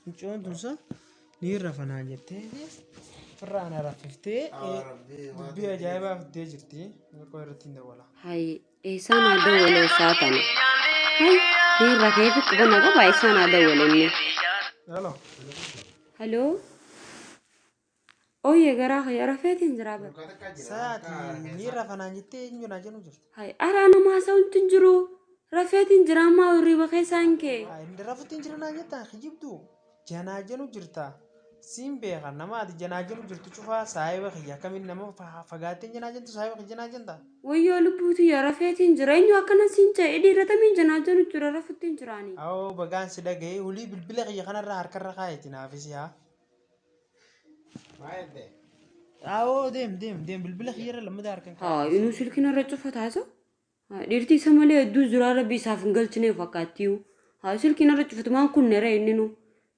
Mucaan tun ni rafanaa jettee firraan raffiftee dubbii ajaa'ibaa fiddee jirti. Maqaa irratti hin dawwala. Hai, isaan ada wala saatan. Hai, ni rakeetu kubana qaba isaan ada wala inni. Hello. Hello. Oh ye garaa ya rafeetiin jira bar. Saati ni rafanaa jettee eenyuna jennu jirti. Hai, araana maasaa untin jiru. Rafeetiin jira maa urrii bakee isaan kee. Inni rafuttiin jira naa jettaa kijibdu. Janaa jennu jirta. Siin beekan nama ati janaa jennu jirtu cufaa saayiba kiyya kamiin nama fagaattee janaa jentu saayiba kiyya janaa jenta. Wayyoo lubbuutu yaa rafeetiin jira eenyu akkana siin ta'e dhiiratamiin janaa jennu jira rafuttiin jiraanii. Awoo bagaan si dhaga'ee hulii bilbila kiyya kanarraa harkarra kaayeti naafis yaa. Awoo deem bilbila kiyyarra lamada harkan kaayeti. Haa inuu silkinarra cufataasa. Dhiirti isa malee hedduu jiraa rabbi isaaf hin galchine fakkaattiyu. Haa silkinarra cufatumaan kun nera inni nu.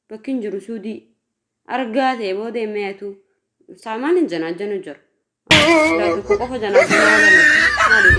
Bakkin jiru suudii argaa ta'e booda meetu saamaan hin janaa janu jira. Laatu qofa janaa janaa maali